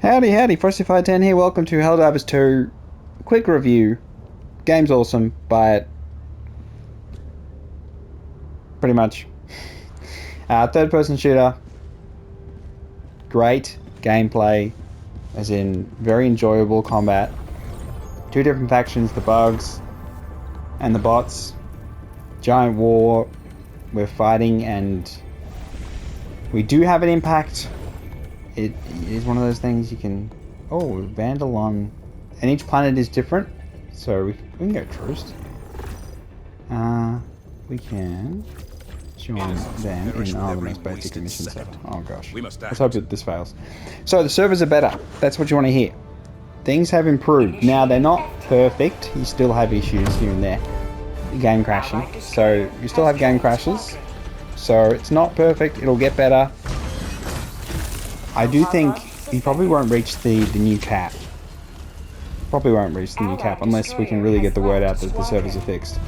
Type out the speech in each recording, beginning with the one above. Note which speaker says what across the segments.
Speaker 1: Howdy, howdy, Frosty510 here. Welcome to Helldivers 2. Quick review. Game's awesome, but pretty much. Third person shooter. Great gameplay, as in very enjoyable combat. Two different factions, the bugs and the bots. Giant war. We're fighting and we do have an impact. It is one of those things you can... Oh, Vandal on... And each planet is different. So we can go Troost. We can join them in the most basic mission set. Oh gosh. Let's hope that this fails. So the servers are better. That's what you want to hear. Things have improved. Now they're not perfect. You still have issues here and there. Game crashing. So you still have game crashes. So it's not perfect. It'll get better. I do think you probably won't reach the new cap. Probably won't reach the new cap unless we can really get the word out that the servers are fixed.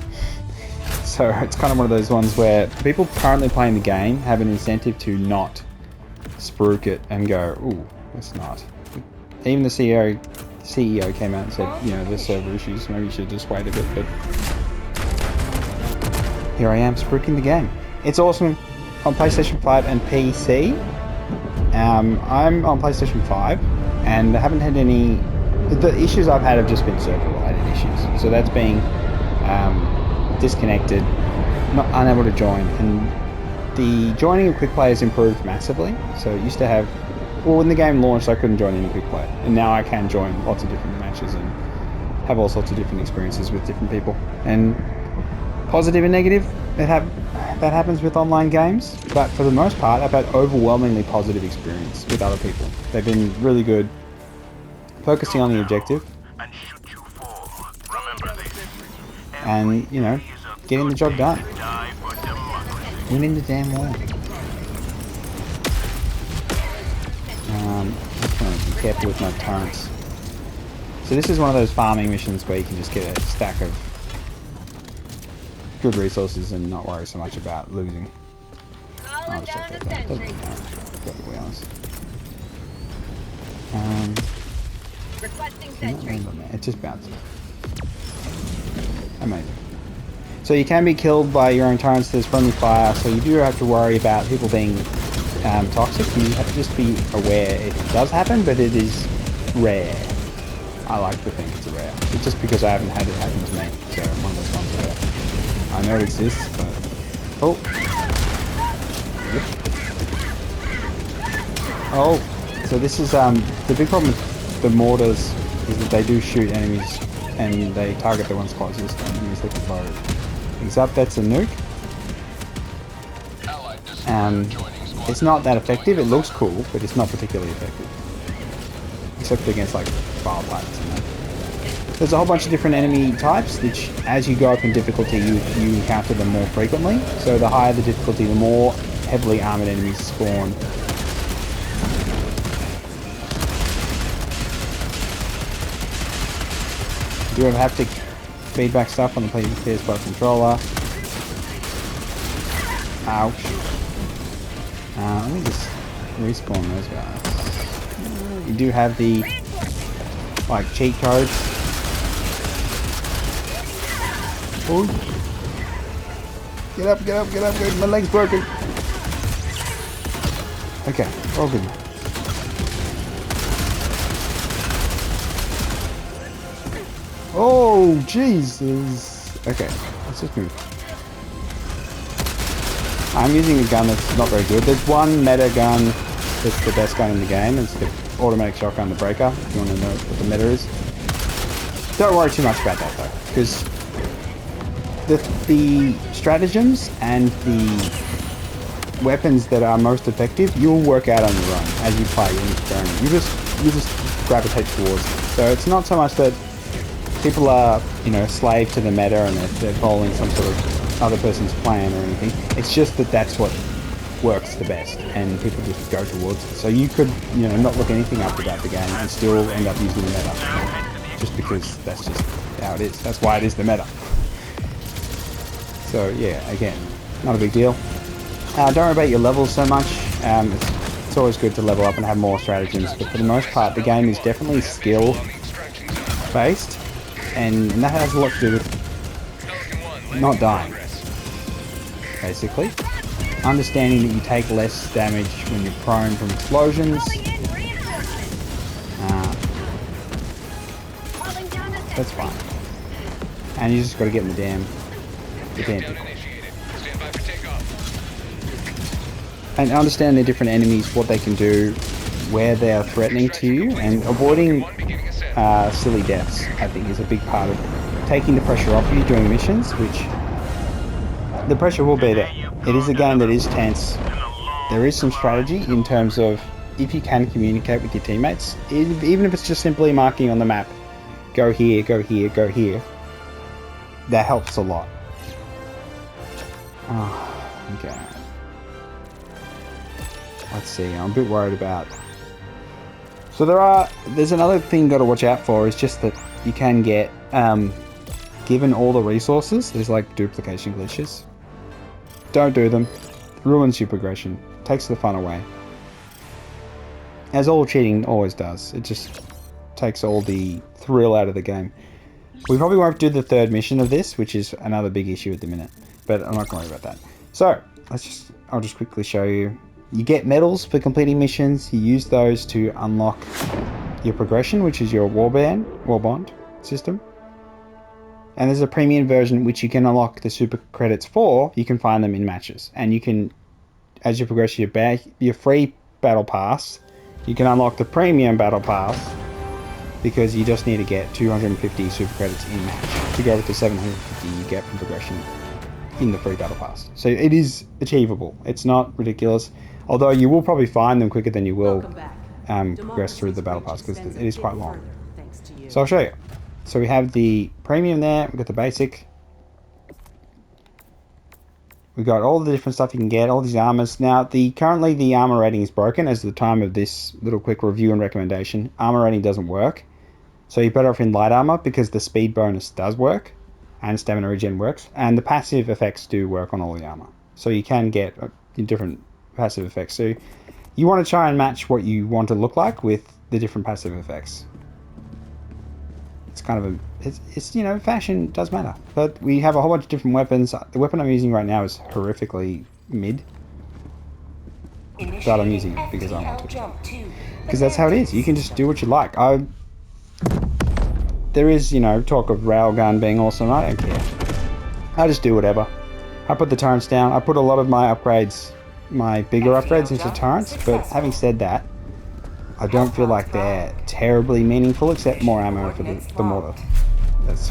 Speaker 1: So it's kind of one of those ones where people currently playing the game have an incentive to not spruik it and go, ooh, it's not. Even the CEO came out and said, you know, there's server issues, maybe you should just wait a bit, but here I am spruiking the game. It's awesome on PlayStation 5 and PC. I'm on PlayStation 5 and I haven't had any... The issues I've had have just been server related issues. So that's being disconnected, not unable to join, and the joining of quick play has improved massively. So it used to have... Well, when the game launched I couldn't join any quick play, and now I can join lots of different matches and have all sorts of different experiences with different people. And positive and negative, that happens with online games, but for the most part I've had overwhelmingly positive experience with other people. They've been really good, focusing on the objective and, you know, getting the job done, winning the damn war. Just going to be careful with my turrets. So this is one of those farming missions where you can just get a stack of good resources and not worry so much about losing. I'll just check that down. Doesn't matter, to be honest. It just bounces. Amazing. So you can be killed by your own turrets. There's friendly fire, so you do have to worry about people being toxic. You have to just be aware it does happen, but it is rare. I like to think it's rare. It's just because I haven't had it happen to me. So one of those ones where I know it exists, but... Oh! Yep. Oh! So this is, the big problem with the mortars is that they do shoot enemies and they target the ones closest to enemies that can load things up. That's a nuke. It's not that effective. It looks cool, but it's not particularly effective. Except against, like, file pilots and that. There's a whole bunch of different enemy types, which as you go up in difficulty you encounter them more frequently. So the higher the difficulty, the more heavily armoured enemies spawn. You do have haptic feedback stuff on the Ps5 controller. Ouch. Let me just respawn those guys. You do have the, like, cheat codes. Oh. Get up, get up, get up, get up. My leg's broken. Okay, all good. Oh, Jesus. Okay, let's just move. I'm using a gun that's not very good. There's one meta gun that's the best gun in the game. It's the automatic shotgun, the breaker, if you want to know what the meta is. Don't worry too much about that though, because the stratagems and the weapons that are most effective, you'll work out on your own as you play and experiment. You just gravitate towards it. So it's not so much that people are, you know, slave to the meta and they're following some sort of other person's plan or anything. It's just that that's what works the best and people just go towards it. So you could, you know, not look anything up about the game and still end up using the meta. Just because that's just how it is. That's why it is the meta. So yeah, again, not a big deal. Don't worry about your levels so much. It's it's always good to level up and have more stratagems, but for the most part the game is definitely skill based, and that has a lot to do with not dying, basically. Understanding that you take less damage when you're prone from explosions. That's fine. And you just got to get in the damn pickle. And understand the different enemies, what they can do, where they are threatening to you, and avoiding silly deaths, I think, is a big part of taking the pressure off you doing missions, which the pressure will be there. It is a game that is tense. There is some strategy in terms of if you can communicate with your teammates, even if it's just simply marking on the map, go here, go here, go here, that helps a lot. Oh, okay. Let's see, I'm a bit worried about... So there's another thing you got to watch out for, is just that you can get, given all the resources, there's like duplication glitches. Don't do them. Ruins your progression. Takes the fun away. As all cheating always does. It just takes all the thrill out of the game. We probably won't do the third mission of this, which is another big issue at the minute. But I'm not going to worry about that. So, I'll just quickly show you. You get medals for completing missions. You use those to unlock your progression, which is your warband system. And there's a premium version which you can unlock the super credits for. You can find them in matches, and you can, as you progress your free battle pass, you can unlock the premium battle pass, because you just need to get 250 super credits in match to go with the 750 you get from progression in the free battle pass. So it is achievable. It's not ridiculous, although you will probably find them quicker than you will progress through the battle pass, because it is quite long. So I'll show you. So we have the premium there, we've got the basic. We've got all the different stuff you can get, all these armors. Now, currently the armor rating is broken as of the time of this little quick review and recommendation. Armor rating doesn't work. So you're better off in light armor, because the speed bonus does work, and stamina regen works, and the passive effects do work on all the armor. So you can get different passive effects. So you want to try and match what you want to look like with the different passive effects. It's kind of it's you know, fashion does matter. But we have a whole bunch of different weapons. The weapon I'm using right now is horrifically mid, but I'm using it because I want to. Because that's how it is. You can just do what you like. There is, you know, talk of railgun being awesome. I don't care. I just do whatever. I put the turrets down. I put a lot of my upgrades, my bigger upgrades, into turrets. But having said that, I don't feel like they're terribly meaningful, except more ammo for the mortar. That's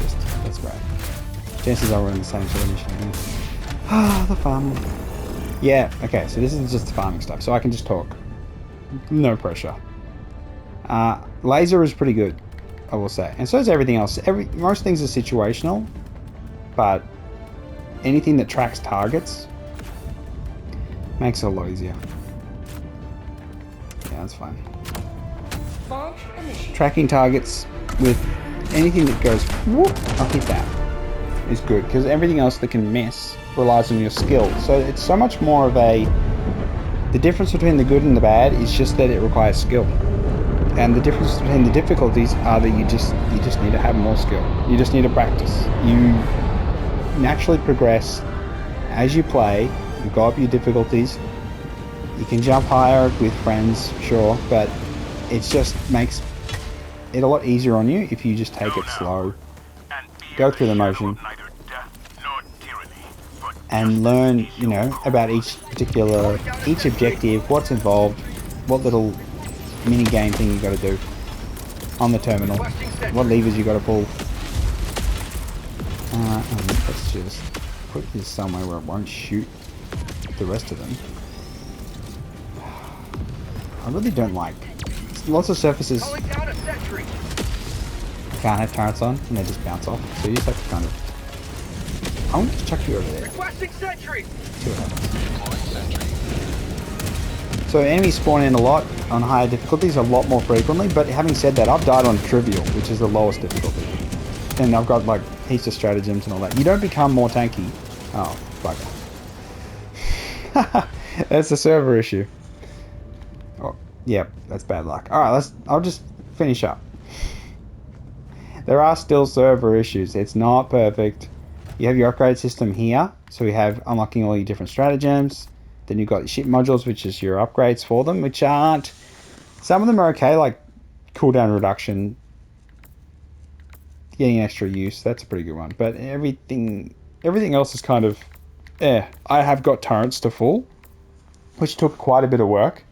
Speaker 1: great. Chances are we're in the same sort of mission again. Ah, the farming. Yeah, okay, so this is just the farming stuff, so I can just talk. No pressure. Laser is pretty good, I will say. And so is everything else. Most things are situational, but anything that tracks targets makes it a lot easier. Yeah, that's fine. Tracking targets with anything that goes whoop, I'll hit that, is good, because everything else that can miss relies on your skill. So it's so much more of the difference between the good and the bad is just that it requires skill. And the difference between the difficulties are that you just need to have more skill. You just need to practice. You naturally progress as you play. You go up your difficulties. You can jump higher with friends, sure, but it just makes it a lot easier on you if you just take it slow, go through the motion, and learn, you know, about each objective, what's involved, what little mini game thing you got to do on the terminal, what levers you got to pull. Let's just put this somewhere where it won't shoot the rest of them. I really don't like lots of surfaces. Can't have turrets on and they just bounce off, so you just have to kind of... I want to chuck you over there. See what happens. So enemies spawn in a lot on higher difficulties, a lot more frequently, but having said that, I've died on trivial, which is the lowest difficulty. And I've got like heaps of stratagems and all that. You don't become more tanky. Oh, bugger. That's the server issue. Yep, that's bad luck. Alright, I'll just finish up. There are still server issues. It's not perfect. You have your upgrade system here. So we have unlocking all your different stratagems. Then you've got your ship modules, which is your upgrades for them, which aren't... Some of them are okay, like cooldown reduction. Getting extra use, that's a pretty good one. But everything else is kind of... I have got turrets to full, which took quite a bit of work.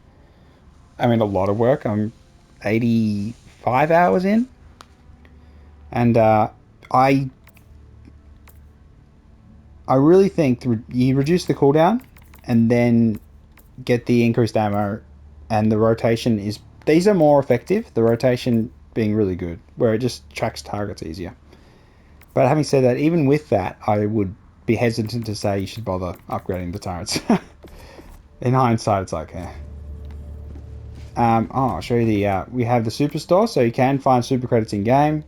Speaker 1: I mean, a lot of work. I'm 85 hours in. And I really think you reduce the cooldown and then get the increased ammo, and the rotation is... These are more effective, the rotation being really good, where it just tracks targets easier. But having said that, even with that, I would be hesitant to say you should bother upgrading the turrets. In hindsight, it's like, I'll show you the... we have the superstore, so you can find super credits in game.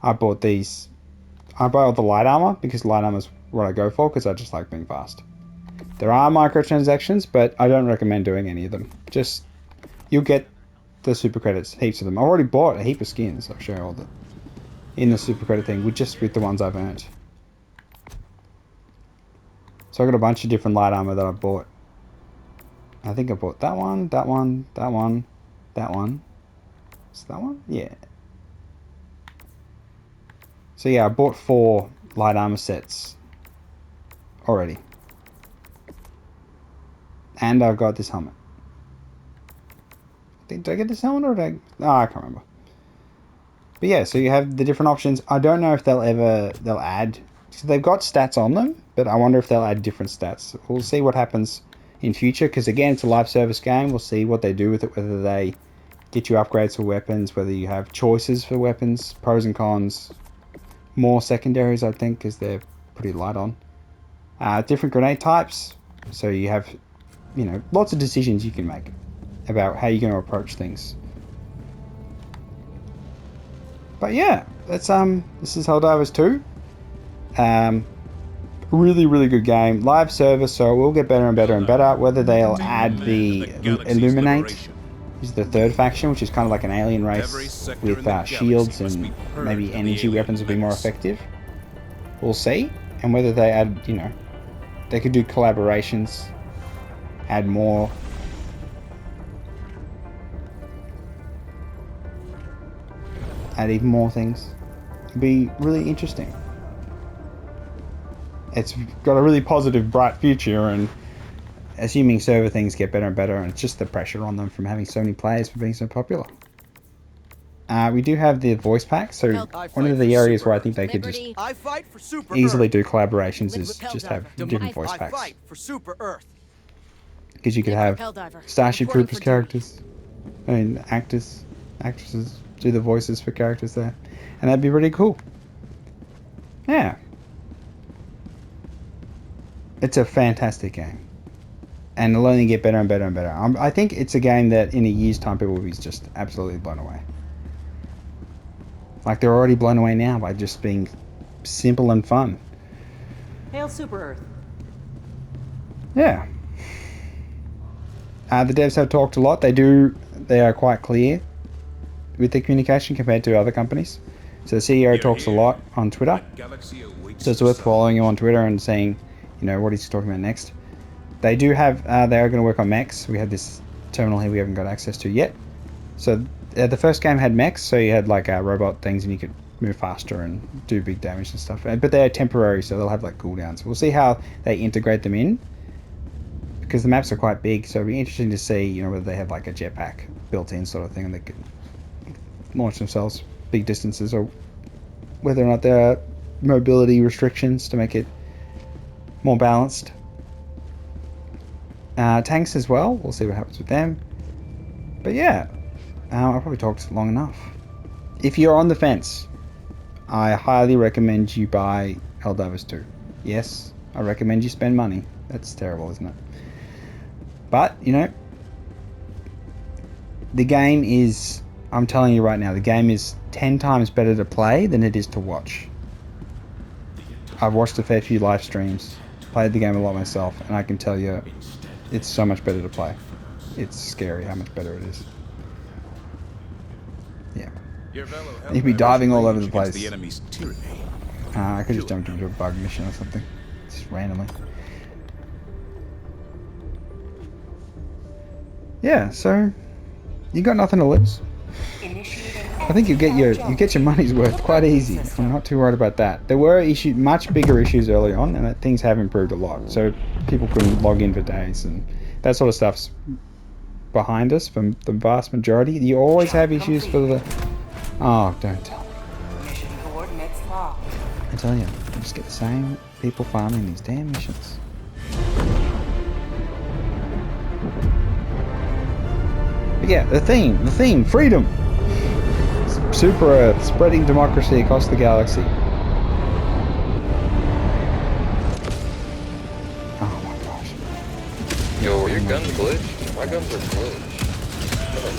Speaker 1: I bought these. I bought all the light armor because light armor is what I go for because I just like being fast. There are microtransactions, but I don't recommend doing any of them. Just, you'll get the super credits, heaps of them. I already bought a heap of skins. I'll show you all the in the super credit thing, with the ones I've earned. So I got a bunch of different light armor that I bought. I think I bought that one, that one, that one, that one. Is that one? Yeah. So yeah, I bought 4 light armor sets already. And I've got this helmet. Did I get this helmet or did I... Oh, I can't remember. But yeah, so you have the different options. I don't know if they'll add... So they've got stats on them, but I wonder if they'll add different stats. We'll see what happens in future, because again, it's a live service game. We'll see what they do with it, whether they get you upgrades for weapons, whether you have choices for weapons, pros and cons... More secondaries, I think, because they're pretty light on. Different grenade types. So you have, lots of decisions you can make about how you're going to approach things. But yeah, that's this is Helldivers 2. Really, really good game. Live service, so it will get better and better and better. Whether they'll add the Illuminate, is the third faction, which is kind of like an alien race with shields and maybe energy weapons will be more effective. We'll see. And whether they add, they could do collaborations, add more. Add even more things. It'd be really interesting. It's got a really positive, bright future, and assuming server things get better and better, and it's just the pressure on them from having so many players for being so popular. We do have the voice pack, so one of the areas where I think they could just easily do collaborations is just have different voice packs. Because you could have Starship Troopers characters, actresses do the voices for characters there, and that'd be really cool. Yeah. It's a fantastic game. And it'll only get better and better and better. I think it's a game that in a year's time people will be just absolutely blown away. Like they're already blown away now by just being simple and fun.
Speaker 2: Hail Super Earth.
Speaker 1: Yeah. The devs have talked a lot. They are quite clear with their communication compared to other companies. So the CEO talks a lot on Twitter. So it's worth following him on Twitter and seeing, what he's talking about next. They do have, they are going to work on mechs. We have this terminal here we haven't got access to yet. So the first game had mechs, so you had like robot things and you could move faster and do big damage and stuff. But they are temporary, so they'll have like cooldowns. We'll see how they integrate them in, because the maps are quite big, so it'll be interesting to see, whether they have like a jetpack built in sort of thing and they could launch themselves big distances, or whether or not there are mobility restrictions to make it more balanced. Tanks as well, we'll see what happens with them. But yeah, I probably talked long enough. If you're on the fence, I highly recommend you buy Helldivers 2. Yes, I recommend you spend money. That's terrible, isn't it? But, the game is, I'm telling you right now, the game is 10 times better to play than it is to watch. I've watched a fair few live streams, played the game a lot myself, and I can tell you it's so much better to play. It's scary how much better it is. Yeah.
Speaker 3: You'd
Speaker 1: You'd be diving all over the place.
Speaker 3: The enemy's tyranny.
Speaker 1: I could just jump into a bug mission or something. Just randomly. Yeah, so you got nothing to lose. I think you get your money's worth quite easy. I'm not too worried about that. There were much bigger issues early on, and things have improved a lot. So people couldn't log in for days, and that sort of stuff's behind us for the vast majority. You always have issues for the... Oh, don't tell me. I tell you, you just get the same people farming these damn missions. But yeah, the theme, freedom! Super Earth, spreading democracy across the galaxy. Oh my gosh.
Speaker 4: Yo, your gun's glitched? My guns are glitched.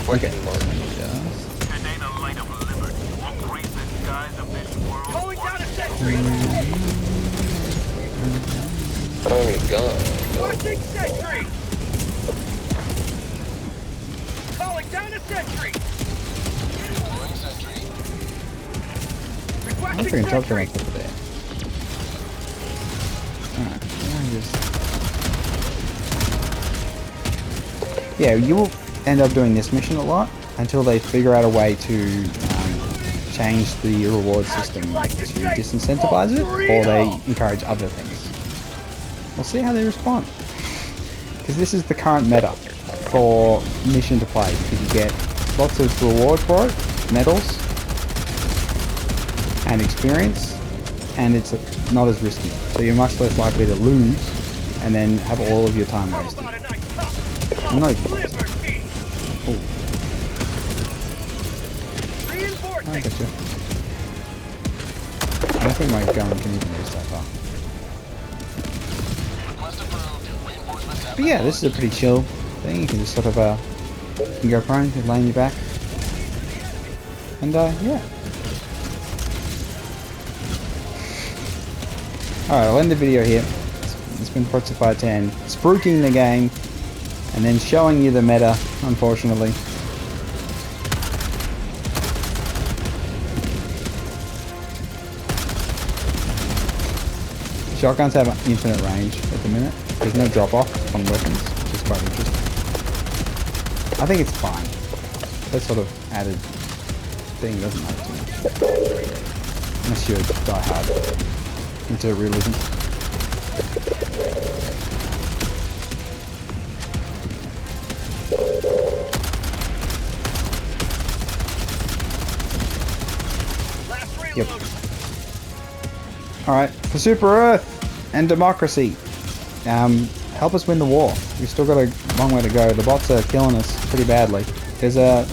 Speaker 1: Okay.
Speaker 5: Today the light of liberty will grace the skies of this world. Calling down a sentry!
Speaker 4: I don't have any gun.
Speaker 5: Watching sentry! Calling down a sentry!
Speaker 1: I'm freaking talk to myself today. Alright, yeah, you will end up doing this mission a lot until they figure out a way to change the reward system to disincentivize it, or they encourage other things. We'll see how they respond. Because this is the current meta for mission to play, because you get lots of reward for it, medals, and experience, and it's not as risky. So you're much less likely to lose and then have all of your time wasted. I'm not even wasted. Oh. I got you. I don't think my gun can even reach that far. But yeah, this is a pretty chill thing. You can just sort of you can go prone, you can lay on your back, and yeah. Alright, I'll end the video here. It's been Ps5 10, spruiking the game, and then showing you the meta, unfortunately. Shotguns have infinite range at the minute. There's no drop off on weapons, which is quite interesting. I think it's fine. That sort of added thing doesn't matter too much. Unless you're die hard into realism. Yep. Alright, for Super Earth and democracy, help us win the war. We've still got a long way to go. The bots are killing us pretty badly. There's a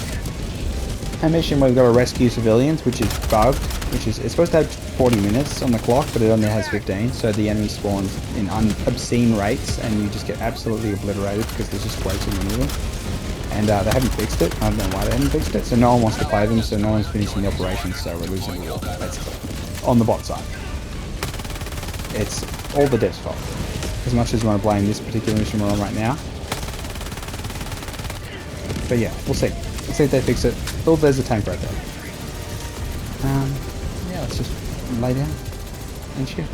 Speaker 1: mission where we've got to rescue civilians, which is bugged. It's supposed to have 40 minutes on the clock, but it only has 15, so the enemy spawns in obscene rates, and you just get absolutely obliterated because there's just way too many of them. And they haven't fixed it. I don't know why they haven't fixed it, so no one wants to play them, so no one's finishing the operation, so we're losing the war, basically. On the bot side. It's all the devs' fault. As much as you want to blame this particular mission we're on right now. But yeah, we'll see. We'll see if they fix it. Oh, there's a tank right there. Yeah, let's just lay down and shoot.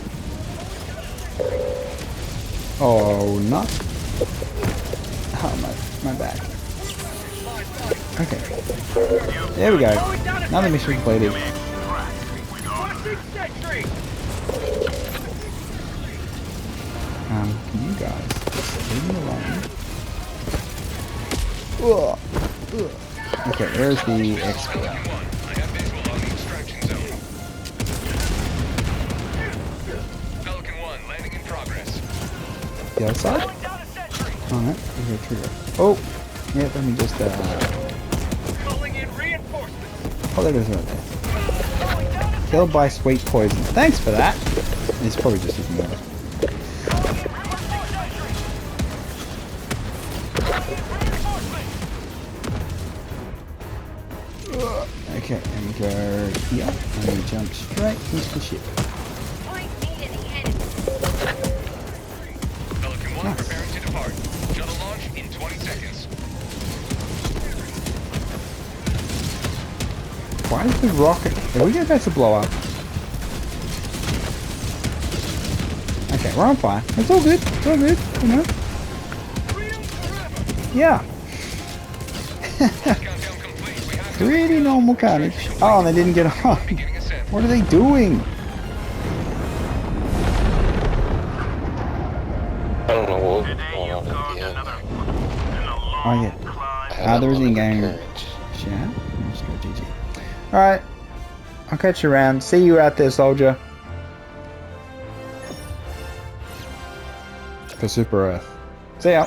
Speaker 1: Oh, not. Oh, my back. Okay. There we go. Another mission completed. Can you guys just leave me alone? Ugh. Ugh. Okay, there's the expert. The other side? Alright, here's a trigger. Oh! Yeah, let me just oh, there it is right there. Killed by sweet poison. Thanks for that! It's probably just his murder. Okay, and we go here, and we jump straight into the ship.
Speaker 5: Pelican 1 preparing to depart. Shuttle launch in 20 seconds.
Speaker 1: Why is the rocket... Are we about to blow up? Okay, we're on fire. It's all good. It's all good, you know? Yeah. Pretty normal carnage. Oh, they didn't get on. What are they doing?
Speaker 4: I don't know what was going on at the end.
Speaker 1: Oh, yeah. There is in-game chat. Let's go GG. Alright. I'll catch you around. See you out there, soldier. For Super Earth. See ya.